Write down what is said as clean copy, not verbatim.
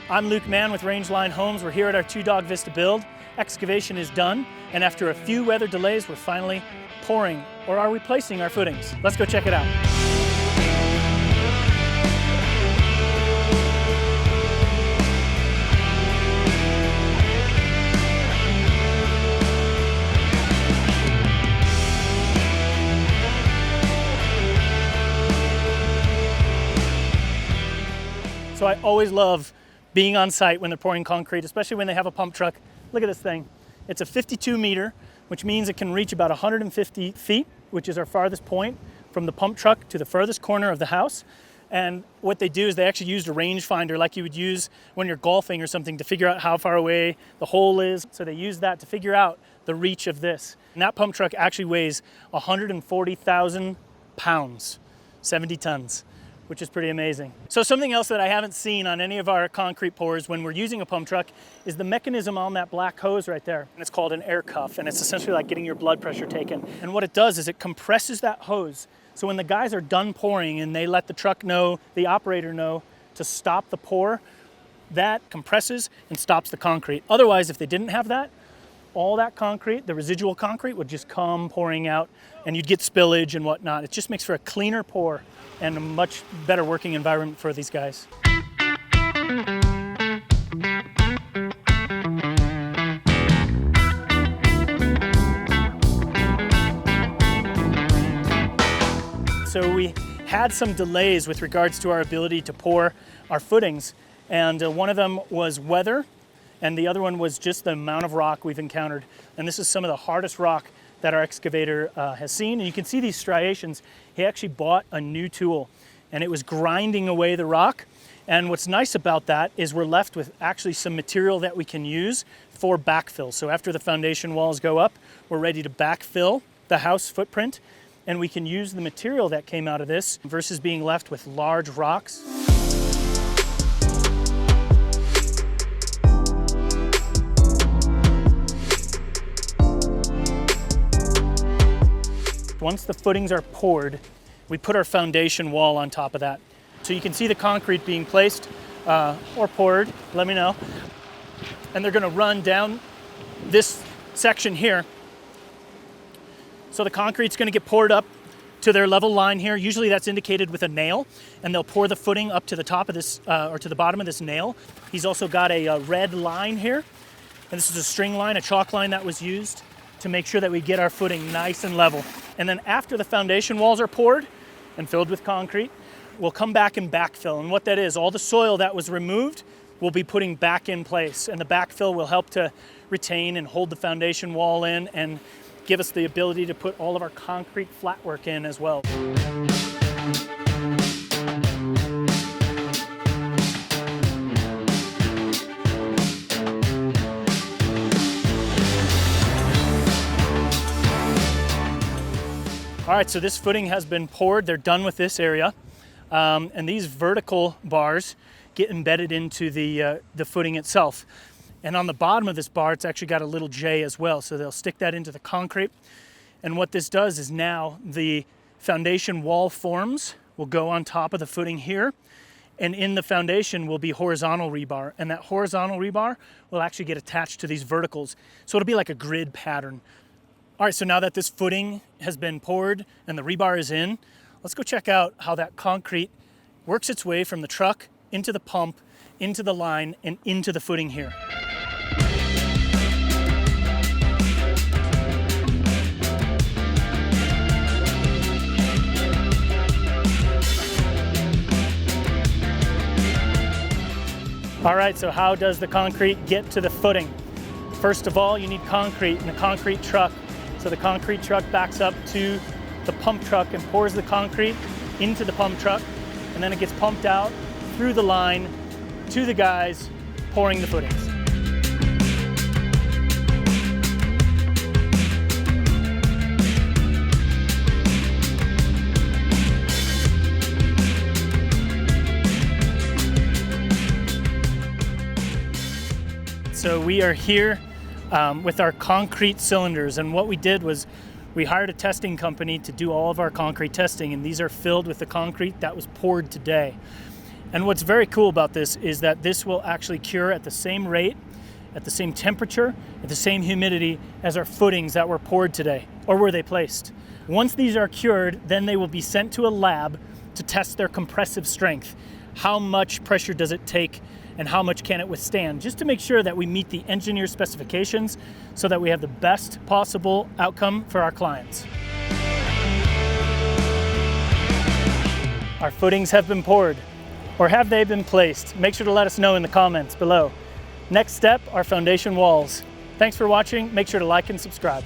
I'm Luke Mann with Rangeline Homes. We're here at our 2-Dog Vista build. Excavation is done, and after a few weather delays, we're finally pouring or are replacing our footings. Let's go check it out. So I always love being on site when they're pouring concrete, especially when they have a pump truck. Look at this thing. It's a 52 meter, which means it can reach about 150 feet, which is our farthest point from the pump truck to the furthest corner of the house. And what they do is they actually used a rangefinder like you would use when you're golfing or something to figure out how far away the hole is. So they use that to figure out the reach of this. And that pump truck actually weighs 140,000 pounds, 70 tons. Which is pretty amazing. So something else that I haven't seen on any of our concrete pours when we're using a pump truck is the mechanism on that black hose right there. And it's called an air cuff, and it's essentially like getting your blood pressure taken. And what it does is it compresses that hose. So when the guys are done pouring and they let the truck know, the operator know to stop the pour, that compresses and stops the concrete. Otherwise, if they didn't have that, all that concrete, the residual concrete, would just come pouring out and you'd get spillage and whatnot. It just makes for a cleaner pour and a much better working environment for these guys. So we had some delays with regards to our ability to pour our footings, and one of them was weather, and the other one was just the amount of rock we've encountered. And this is some of the hardest rock that our excavator has seen. And you can see these striations. He actually bought a new tool and it was grinding away the rock. And what's nice about that is we're left with actually some material that we can use for backfill. So after the foundation walls go up, we're ready to backfill the house footprint, and we can use the material that came out of this versus being left with large rocks. Once the footings are poured, we put our foundation wall on top of that. So you can see the concrete being placed or poured, let me know. And they're gonna run down this section here. So the concrete's gonna get poured up to their level line here. Usually that's indicated with a nail, and they'll pour the footing up to the top of this, or to the bottom of this nail. He's also got a red line here. And this is a string line, a chalk line that was used to make sure that we get our footing nice and level. And then after the foundation walls are poured and filled with concrete, we'll come back and backfill. And what that is, all the soil that was removed, we'll be putting back in place. And the backfill will help to retain and hold the foundation wall in and give us the ability to put all of our concrete flat work in as well. All right, so this footing has been poured. They're done with this area. And these vertical bars get embedded into the footing itself. And on the bottom of this bar, it's actually got a little J as well. So they'll stick that into the concrete. And what this does is now the foundation wall forms will go on top of the footing here. And in the foundation will be horizontal rebar. And that horizontal rebar will actually get attached to these verticals. So it'll be like a grid pattern. All right, so now that this footing has been poured and the rebar is in, let's go check out how that concrete works its way from the truck into the pump, into the line, and into the footing here. All right, so how does the concrete get to the footing? First of all, you need concrete in a concrete truck. So the concrete truck backs up to the pump truck and pours the concrete into the pump truck, and then it gets pumped out through the line to the guys pouring the footings. So we are here with our concrete cylinders, and what we did was we hired a testing company to do all of our concrete testing, and these are filled with the concrete that was poured today. And what's very cool about this is that this will actually cure at the same rate, at the same temperature, at the same humidity as our footings that were poured today, or were they placed. Once these are cured, then they will be sent to a lab to test their compressive strength. How much pressure does it take and how much can it withstand, just to make sure that we meet the engineer specifications so that we have the best possible outcome for our clients. Our footings have been poured, or have they been placed? Make sure to let us know in the comments below. Next step, our foundation walls. Thanks for watching. Make sure to like and subscribe.